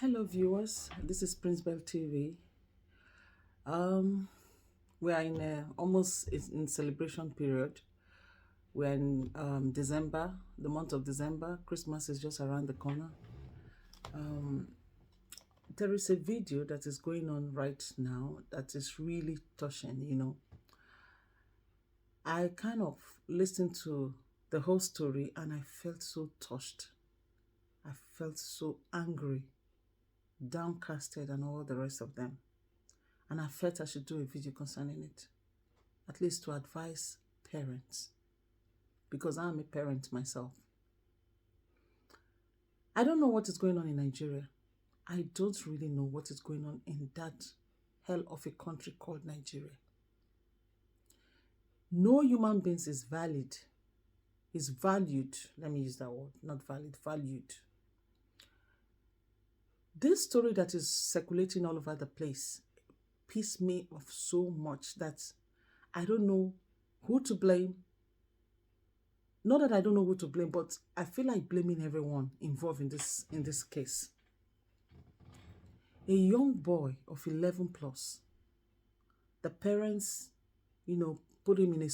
Hello, viewers. This is Prinzbeltv. Um, we are in almost in celebration period. We're in December, the month of December. Christmas is just around the corner. There is a video that is going on right now that is really touching. I kind of listened to the whole story and I felt so touched. I felt so angry, downcasted, and all the rest of them. And I felt I should do a video concerning it, at least to advise parents, because I'm a parent myself. I don't know what is going on in Nigeria. I don't really know what is going on in that hell of a country called Nigeria. No human beings is valued. Let me use that word, not valid, valued. This story that is circulating all over the place pissed me off so much that I don't know who to blame. Not that I don't know who to blame, but I feel like blaming everyone involved in this case. A young boy of 11 plus, the parents, put him in a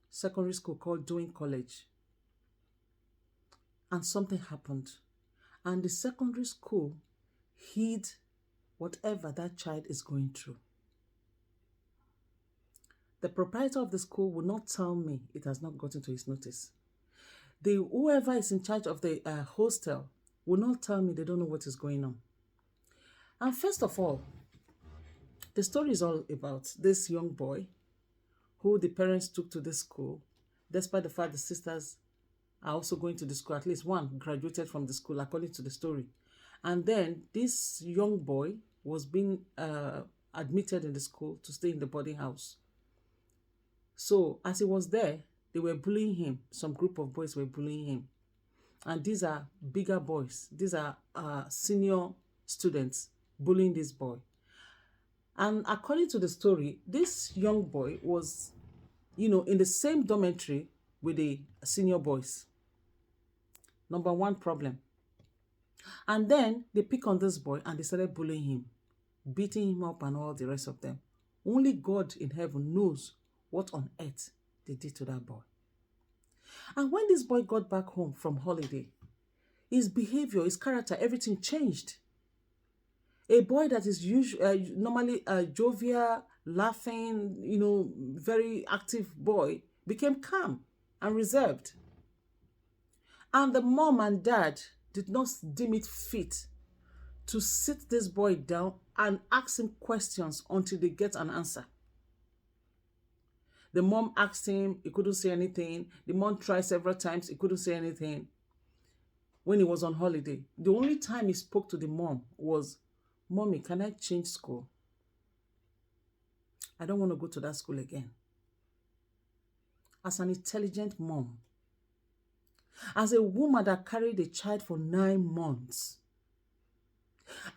secondary school called Dowen College. And something happened. And the secondary school hid whatever that child is going through. The proprietor of the school will not tell me it has not gotten to his notice. Whoever is in charge of the hostel will not tell me they don't know what is going on. And first of all, the story is all about this young boy who the parents took to this school, despite the fact the sisters are also going to the school. At least one graduated from the school, according to the story. And then this young boy was being admitted in the school to stay in the boarding house. So as he was there, they were bullying him. Some group of boys were bullying him. And these are bigger boys. These are senior students bullying this boy. And according to the story, this young boy was, in the same dormitory with the senior boys. Number one problem. And then they pick on this boy and they started bullying him, beating him up and all the rest of them. Only God in heaven knows what on earth they did to that boy. And when this boy got back home from holiday, his behavior, his character, everything changed. A boy that is normally jovial, laughing, very active boy became calm and reserved. And the mom and dad did not deem it fit to sit this boy down and ask him questions until they get an answer. The mom asked him, he couldn't say anything. The mom tried several times, he couldn't say anything. When he was on holiday, the only time he spoke to the mom was, "Mommy, can I change school? I don't want to go to that school again." As an intelligent mom, as a woman that carried a child for 9 months,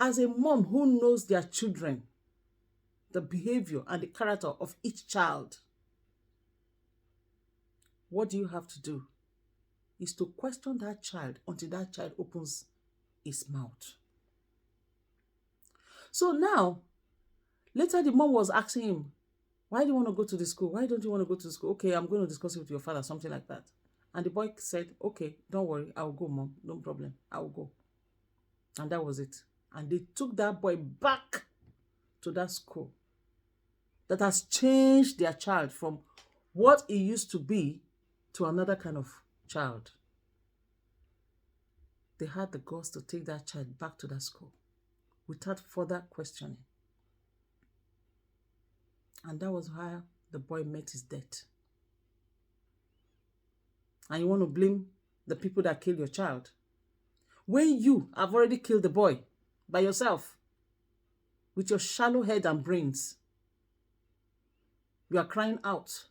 as a mom who knows their children, the behavior and the character of each child, what you have to do is to question that child until that child opens his mouth. So now, later the mom was asking him, "Why do you want to go to the school? Why don't you want to go to the school?" "Okay, I'm going to discuss it with your father," something like that. And the boy said, "Okay, don't worry, I'll go, mom. No problem, I'll go." And that was it. And they took that boy back to that school that has changed their child from what he used to be to another kind of child. They had the guts to take that child back to that school without further questioning. And that was how the boy met his death. And you want to blame the people that killed your child, when you have already killed the boy by yourself with your shallow head and brains. You are crying out.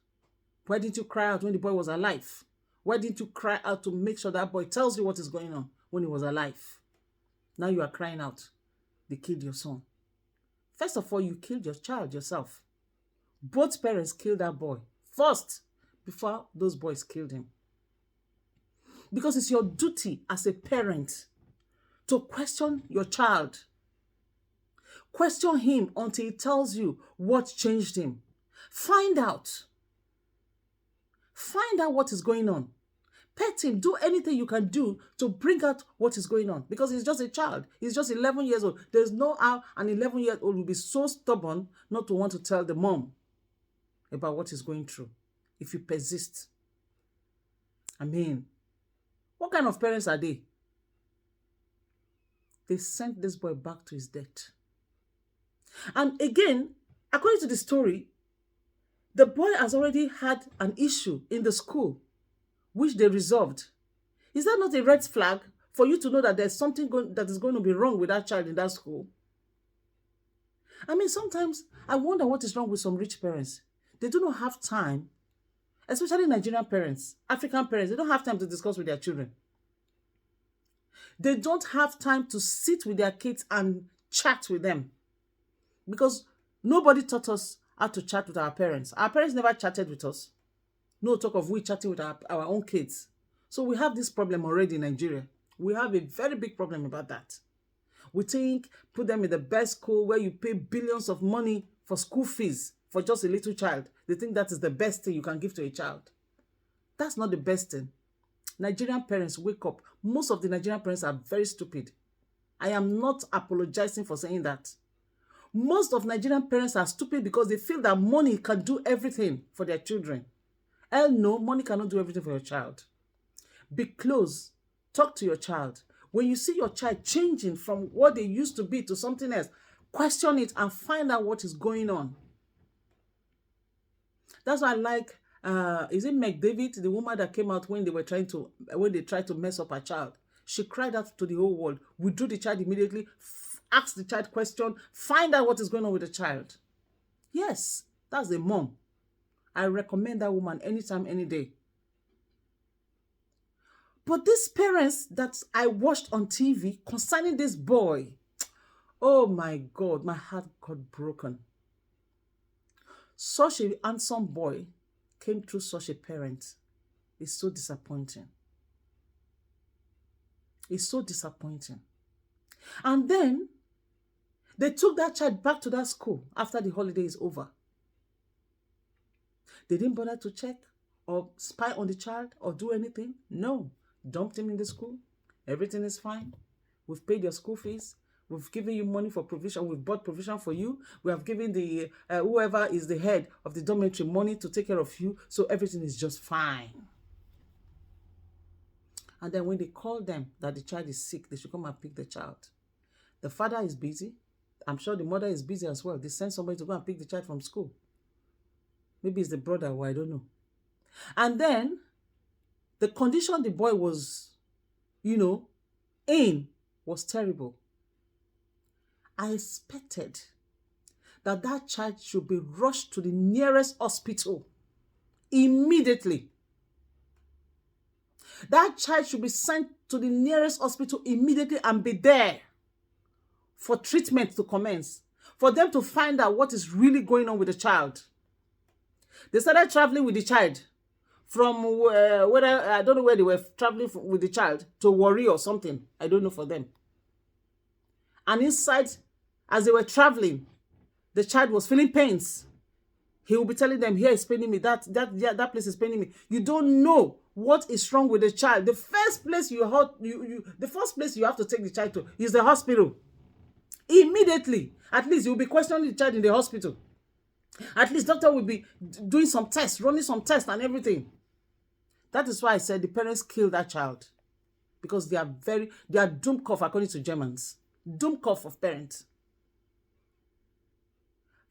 Why didn't you cry out when the boy was alive? Why didn't you cry out to make sure that boy tells you what is going on when he was alive? Now you are crying out. They killed your son. First of all, you killed your child yourself. Both parents killed that boy first before those boys killed him. Because it's your duty as a parent to question your child. Question him until he tells you what changed him. Find out. Find out what is going on. Pet him. Do anything you can do to bring out what is going on. Because he's just a child. He's just 11 years old. There's no how an 11-year-old will be so stubborn not to want to tell the mom about what he's going through. If you persist. I mean, what kind of parents are they? They sent this boy back to his death. And again, according to the story, the boy has already had an issue in the school, which they resolved. Is that not a red flag for you to know that there's something that is going to be wrong with that child in that school? I mean, sometimes I wonder what is wrong with some rich parents. They do not have time, especially Nigerian parents, African parents. They don't have time to discuss with their children. They don't have time to sit with their kids and chat with them. Because nobody taught us how to chat with our parents. Our parents never chatted with us. No talk of we chatting with our own kids. So we have this problem already in Nigeria. We have a very big problem about that. We think, put them in the best school where you pay billions of money for school fees for just a little child. They think that is the best thing you can give to a child. That's not the best thing. Nigerian parents, wake up. Most of the Nigerian parents are very stupid. I am not apologizing for saying that. Most of Nigerian parents are stupid because they feel that money can do everything for their children. Hell no, money cannot do everything for your child. Be close. Talk to your child. When you see your child changing from what they used to be to something else, question it and find out what is going on. That's why I like, is it McDavid, the woman that came out when they tried to mess up her child? She cried out to the whole world, withdrew the child immediately, ask the child question, find out what is going on with the child. Yes, that's the mom. I recommend that woman anytime, any day. But these parents that I watched on TV concerning this boy, oh my God, my heart got broken. Such a handsome boy came through such a parent. It's so disappointing. It's so disappointing. And then they took that child back to that school after the holiday is over. They didn't bother to check or spy on the child or do anything. No. Dumped him in the school. Everything is fine. We've paid your school fees. We've given you money for provision. We've bought provision for you. We have given the whoever is the head of the dormitory money to take care of you. So everything is just fine. And then when they call them that the child is sick, they should come and pick the child. The father is busy. I'm sure the mother is busy as well. They send somebody to go and pick the child from school. Maybe it's the brother, or I don't know. And then the condition the boy was, in was terrible. I expected that child should be rushed to the nearest hospital immediately. That child should be sent to the nearest hospital immediately and be there for treatment to commence, for them to find out what is really going on with the child. They started traveling with the child from I don't know where they were traveling with the child, to Warri or something. I don't know for them. And inside, as they were traveling, the child was feeling pains. He will be telling them, here is paining me, that place is paining me. You don't know what is wrong with the child. The first place you have to take the child to is the hospital. Immediately. At least you'll be questioning the child in the hospital. At least doctor will be doing some tests, running some tests and everything. That is why I said the parents killed that child. Because they are Dummkopf according to Germans. Dummkopf of parents.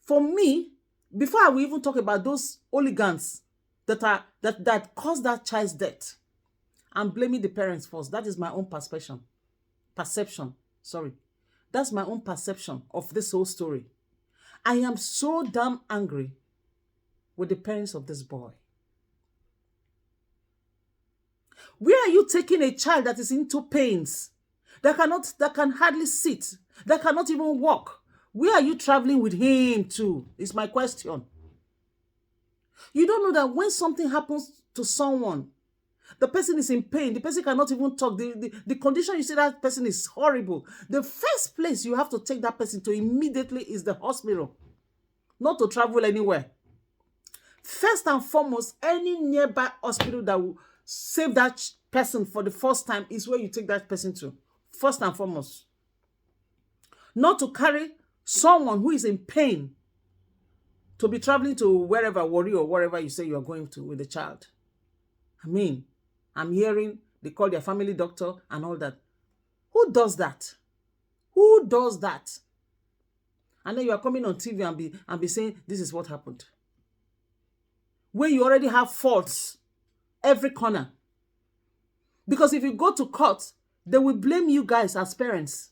For me, before I will even talk about those hooligans that caused that child's death, I'm blaming the parents first. That is my own perception. That's my own perception of this whole story. I am so damn angry with the parents of this boy. Where are you taking a child that is into pains, that can hardly sit, that cannot even walk? Where are you traveling with him to? Is my question. You don't know that when something happens to someone, The person is in pain. The person cannot even talk. The condition you see that person is horrible. The first place you have to take that person to immediately is the hospital, not to travel anywhere. First and foremost, any nearby hospital that will save that person for the first time is where you take that person to. First and foremost. Not to carry someone who is in pain to be traveling to wherever, Warri or wherever you say you are going to with the child. I mean, I'm hearing they call their family doctor and all that. Who does that? Who does that? And then you are coming on TV and be saying, this is what happened. When you already have faults every corner. Because if you go to court, they will blame you guys as parents.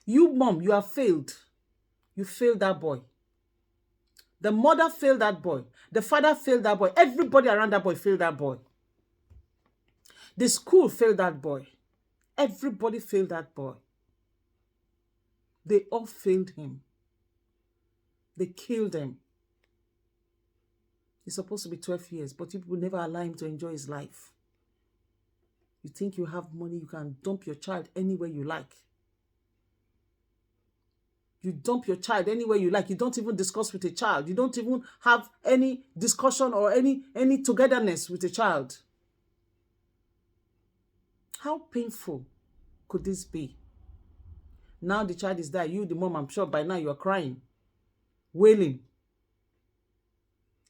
You, mom, you have failed. You failed that boy. The mother failed that boy. The father failed that boy. Everybody around that boy failed that boy. The school failed that boy. Everybody failed that boy. They all failed him. They killed him. He's supposed to be 12 years, but you will never allow him to enjoy his life. You think you have money, you can dump your child anywhere you like. You dump your child anywhere you like. You don't even discuss with a child. You don't even have any discussion or any togetherness with a child. How painful could this be? Now the child is there. You, the mom, I'm sure by now you are crying, wailing.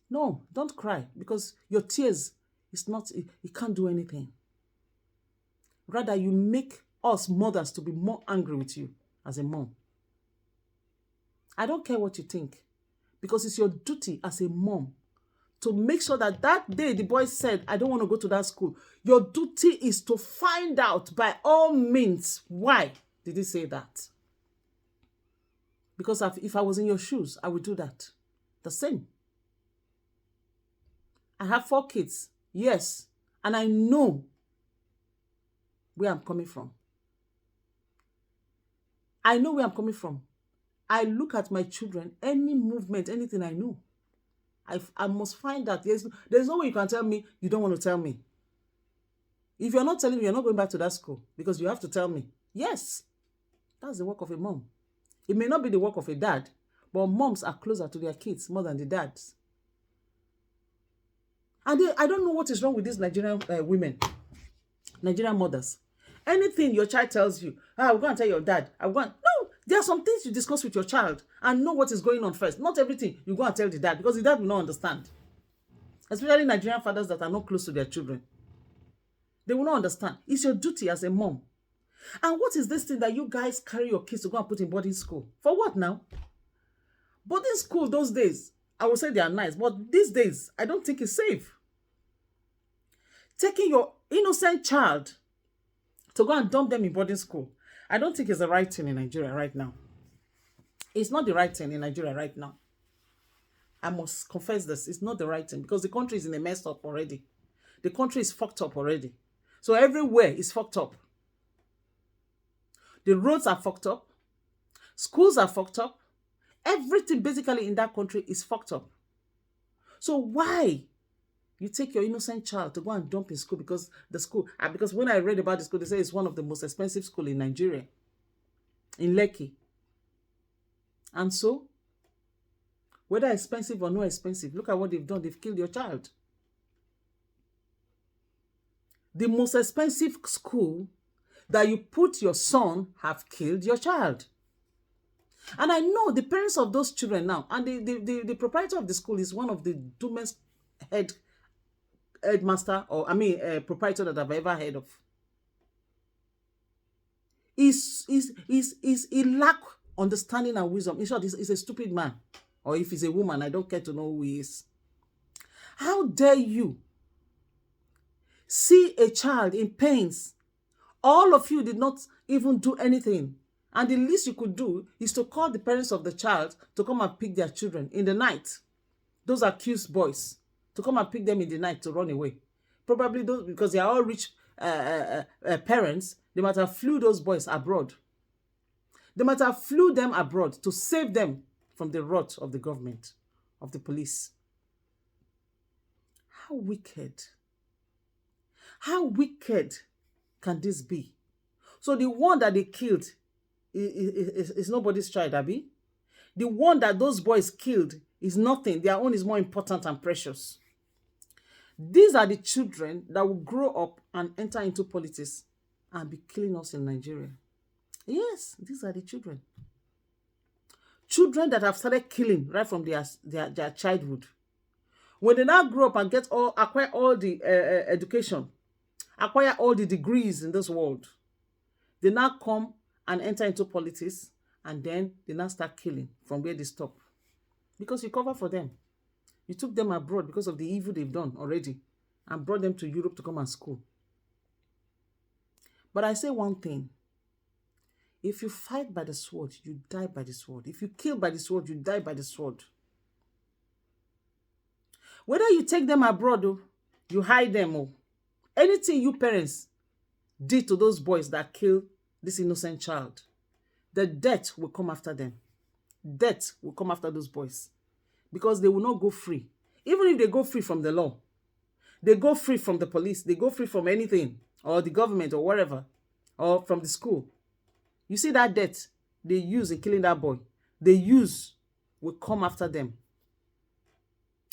No, don't cry, because your tears is not, it can't do anything. Rather, you make us mothers to be more angry with you as a mom. I don't care what you think, because it's your duty as a mom to make sure that that day the boy said, I don't want to go to that school. Your duty is to find out by all means why did he say that. Because if I was in your shoes, I would do that. The same. I have 4 kids, yes, and I know where I'm coming from. I know where I'm coming from. I look at my children, any movement, anything I know. I must find that. There's no way you can tell me you don't want to tell me. If you're not telling me, you're not going back to that school, because you have to tell me. Yes, that's the work of a mom. It may not be the work of a dad, but moms are closer to their kids more than the dads. And I don't know what is wrong with these Nigerian women, Nigerian mothers. Anything your child tells you, we're going to tell your dad. No, there are some things you discuss with your child and know what is going on first. Not everything you go and tell the dad, because the dad will not understand. Especially Nigerian fathers that are not close to their children. They will not understand. It's your duty as a mom. And what is this thing that you guys carry your kids to go and put in boarding school? For what now? Boarding school those days, I would say they are nice, but these days, I don't think it's safe. Taking your innocent child to go and dump them in boarding school, I don't think it's the right thing in Nigeria right now. It's not the right thing in Nigeria right now. I must confess this. It's not the right thing, because the country is in a mess up already. The country is fucked up already. So everywhere is fucked up. The roads are fucked up. Schools are fucked up. Everything basically in that country is fucked up. So why you take your innocent child to go and dump in school? Because when I read about the school, they say it's one of the most expensive schools in Nigeria, in Lekki. And so, whether expensive or not expensive, look at what they've done. They've killed your child. The most expensive school that you put your son have killed your child. And I know the parents of those children now, and the proprietor of the school is one of the dumbest headmaster, or proprietor that I've ever heard of. He lack understanding and wisdom. In short, he's a stupid man. Or if he's a woman, I don't care to know who he is. How dare you see a child in pains? All of you did not even do anything. And the least you could do is to call the parents of the child to come and pick their children in the night. Those accused boys, to come and pick them in the night to run away. Probably those, because they are all rich parents, they might have flew those boys abroad. They might have flew them abroad to save them from the wrath of the government, of the police. How wicked. How wicked can this be? So the one that they killed is nobody's child, Abi. The one that those boys killed is nothing. Their own is more important and precious. These are the children that will grow up and enter into politics and be killing us in Nigeria. Yes, these are the children. Children that have started killing right from their childhood. When they now grow up and acquire all the education, acquire all the degrees in this world, they now come and enter into politics, and then they now start killing from where they stop. Because you cover for them. You took them abroad because of the evil they've done already and brought them to Europe to come and school. But I say one thing. If you fight by the sword, you die by the sword. If you kill by the sword, you die by the sword. Whether you take them abroad or you hide them or anything you parents did to those boys that killed this innocent child, the death will come after them. Death will come after those boys because they will not go free. Even if they go free from the law, they go free from the police, they go free from anything or the government or whatever, or from the school. You see that death they use in killing that boy, will come after them.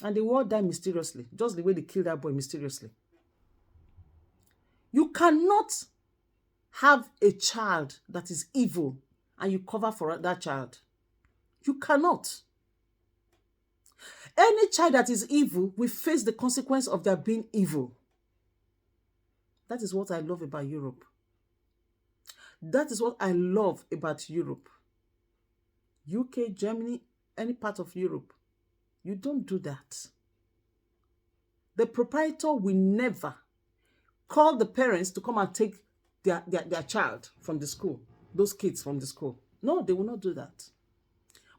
And they will all die mysteriously, just the way they killed that boy mysteriously. You cannot have a child that is evil and you cover for that child. You cannot. Any child that is evil will face the consequence of their being evil. That is what I love about Europe. That is what I love about Europe. UK, Germany, any part of Europe. You don't do that. The proprietor will never call the parents to come and take their child from the school, those kids from the school. No, they will not do that.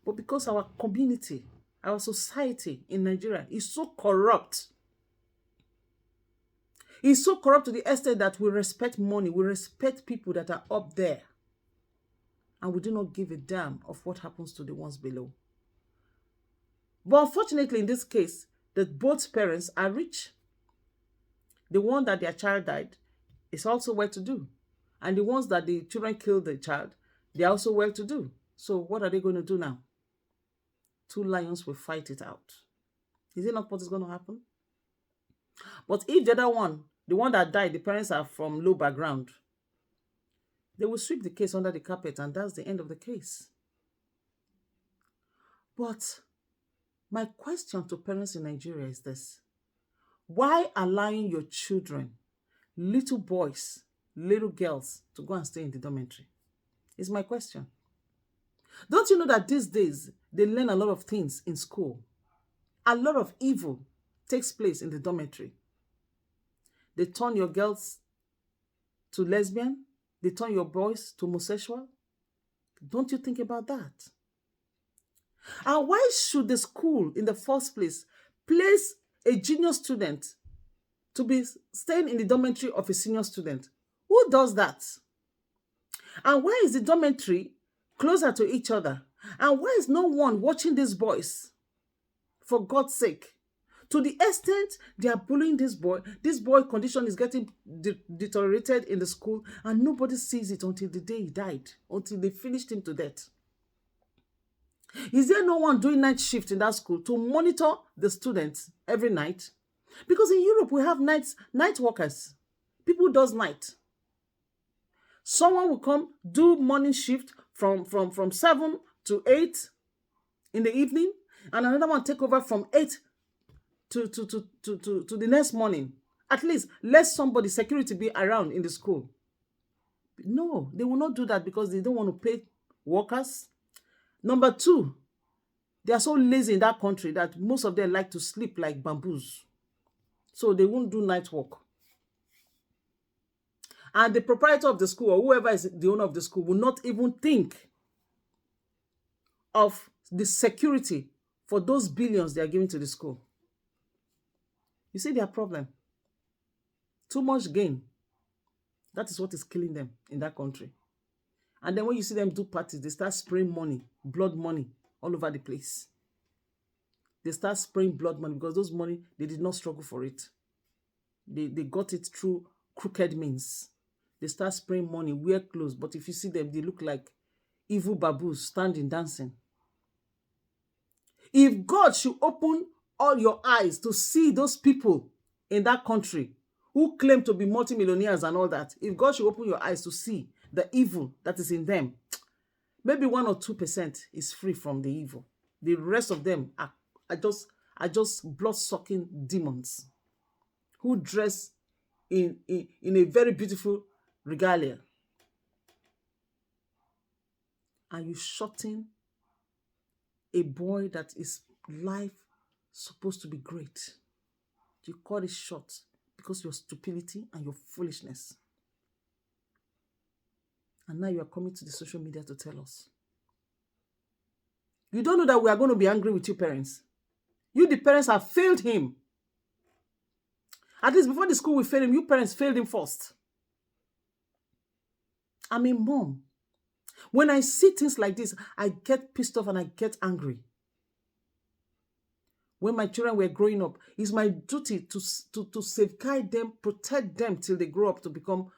But because our community, our society in Nigeria is so corrupt, it's so corrupt to the extent that we respect money, we respect people that are up there, and we do not give a damn of what happens to the ones below. But unfortunately, in this case, that both parents are rich. The one that their child died is also well-to-do. And the ones that the children killed the child, they are also well-to-do. So what are they going to do now? Two lions will fight it out. Is it not what is going to happen? But if the other one, the one that died, the parents are from low background, they will sweep the case under the carpet, and that's the end of the case. But my question to parents in Nigeria is this. Why allowing your children, little boys, little girls, to go and stay in the dormitory? Is my question. Don't you know that these days, they learn a lot of things in school? A lot of evil takes place in the dormitory. They turn your girls to lesbian. They turn your boys to homosexual. Don't you think about that? And why should the school, in the first place, place a junior student to be staying in the dormitory of a senior student? Who does that? And why is the dormitory closer to each other? And why is no one watching these boys? For God's sake. To the extent they are bullying this boy condition is getting deteriorated in the school, and nobody sees it until the day he died, until they finished him to death. Is there no one doing night shift in that school to monitor the students every night? Because in Europe, we have night workers. People who does night. Someone will come, do morning shift from 7 to 8 in the evening, and another one take over from 8 to the next morning. At least let somebody, security, be around in the school. No, they will not do that because they don't want to pay workers. Number two, they are so lazy in that country that most of them like to sleep like bamboos. So they won't do night work. And the proprietor of the school, or whoever is the owner of the school, will not even think of the security for those billions they are giving to the school. You see their problem? Too much gain. That is what is killing them in that country. And then when you see them do parties, they start spraying money, blood money, all over the place. They start spraying blood money because those money, they did not struggle for it. They got it through crooked means. They start spraying money, wear clothes, but if you see them, they look like evil baboons standing, dancing. If God should open all your eyes to see those people in that country who claim to be multimillionaires and all that, if God should open your eyes to see the evil that is in them, maybe 1 or 2% is free from the evil. The rest of them are just blood-sucking demons who dress in a very beautiful regalia. And you shutting a boy that is life supposed to be great. You cut it short because of your stupidity and your foolishness. And now you are coming to the social media to tell us. You don't know that we are going to be angry with you parents. You, the parents, have failed him. At least before the school will fail him, you parents failed him first. I'm a mom. When I see things like this, I get pissed off and I get angry. When my children were growing up, it's my duty to safeguard them, protect them till they grow up to become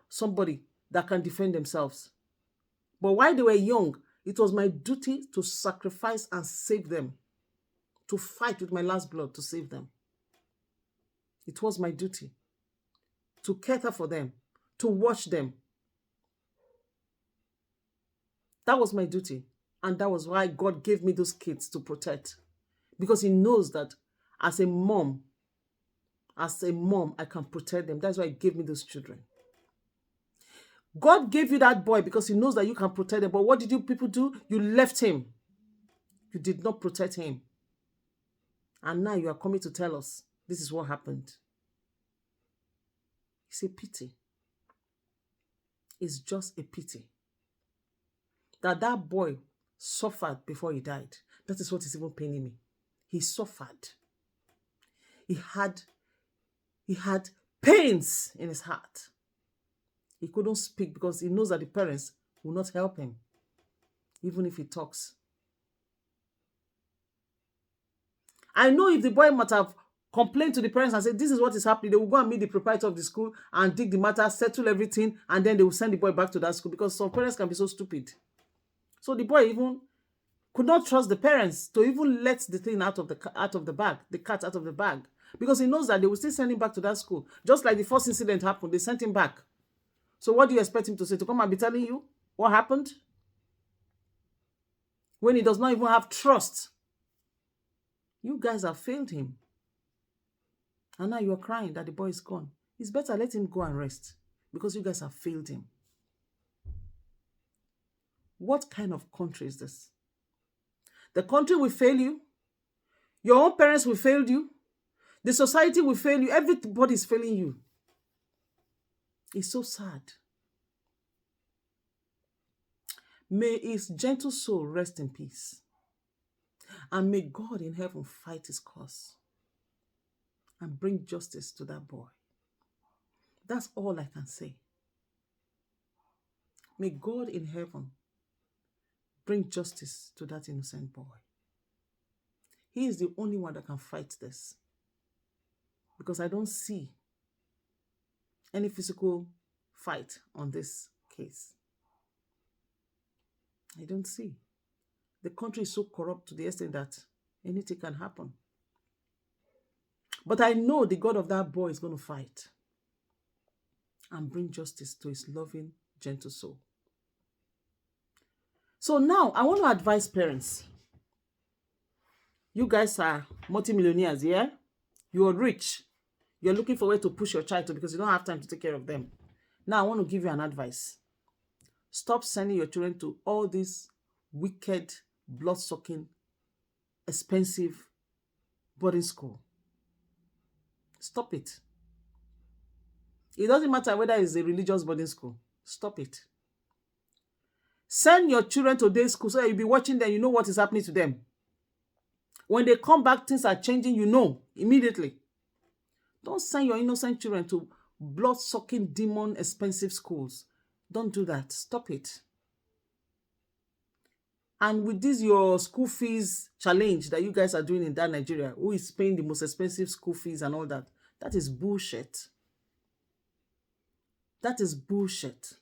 somebody that can defend themselves. But while they were young, it was my duty to sacrifice and save them, to fight with my last blood to save them. It was my duty to cater for them, to watch them. That was my duty. And that was why God gave me those kids to protect. Because he knows that as a mom, I can protect them. That's why he gave me those children. God gave you that boy because he knows that you can protect them. But what did you people do? You left him. You did not protect him. And now you are coming to tell us this is what happened. It's a pity. It's just a pity that boy suffered before he died. That is what is even paining me. He suffered. He had pains in his heart. He couldn't speak because he knows that the parents will not help him, even if he talks. I know if the boy might have complained to the parents and said, this is what is happening, they will go and meet the proprietor of the school and dig the matter, settle everything, and then they will send the boy back to that school because some parents can be so stupid. So the boy even could not trust the parents to even let the thing out of the cat out of the bag, because he knows that they will still send him back to that school. Just like the first incident happened, they sent him back. So what do you expect him to say? To come and be telling you what happened? When he does not even have trust. You guys have failed him. And now you're crying that the boy is gone. It's better let him go and rest, because you guys have failed him. What kind of country is this? The country will fail you. Your own parents will fail you. The society will fail you. Everybody is failing you. It's so sad. May his gentle soul rest in peace. And may God in heaven fight his cause and bring justice to that boy. That's all I can say. May God in heaven bring justice to that innocent boy. He is the only one that can fight this. Because I don't see any physical fight on this case. I don't see. The country is so corrupt to the extent that anything can happen. But I know the God of that boy is going to fight and bring justice to his loving, gentle soul. So now I want to advise parents. You guys are multimillionaires, yeah? You are rich. You're looking for a way to push your child to because you don't have time to take care of them. Now I want to give you an advice. Stop sending your children to all these wicked, blood-sucking, expensive boarding school. Stop it. It doesn't matter whether it's a religious boarding school. Stop it. Send your children to day school so that you'll be watching them. You know what is happening to them. When they come back, things are changing. You know immediately. Don't send your innocent children to blood-sucking, demon, expensive schools. Don't do that. Stop it. And with this, your school fees challenge that you guys are doing in that Nigeria, who is paying the most expensive school fees and all that, that is bullshit. That is bullshit.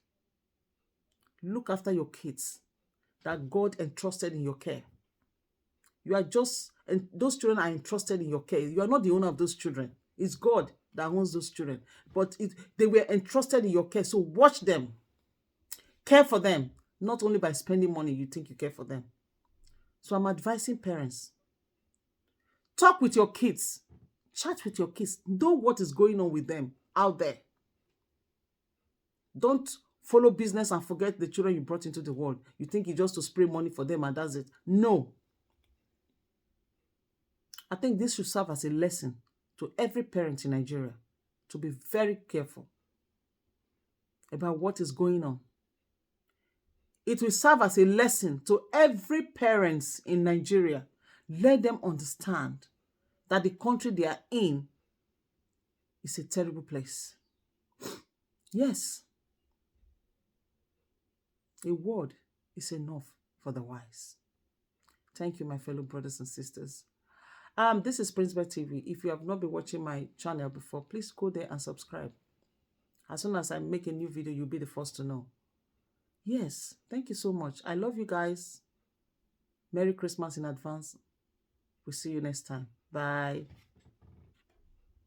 Look after your kids that God entrusted in your care. You are just, and those children are entrusted in your care. You are not the owner of those children. It's God that owns those children. But they were entrusted in your care. So watch them. Care for them. Not only by spending money, you think you care for them. So I'm advising parents. Talk with your kids. Chat with your kids. Know what is going on with them out there. Don't follow business and forget the children you brought into the world. You think you just to spray money for them and that's it. No. I think this should serve as a lesson to every parent in Nigeria to be very careful about what is going on. It will serve as a lesson to every parent in Nigeria. Let them understand that the country they are in is a terrible place. Yes. A word is enough for the wise. Thank you, my fellow brothers and sisters. This is Prinzbeltv. If you have not been watching my channel before, please go there and subscribe. As soon as I make a new video, you'll be the first to know. Yes, thank you so much. I love you guys. Merry Christmas in advance. We'll see you next time. Bye.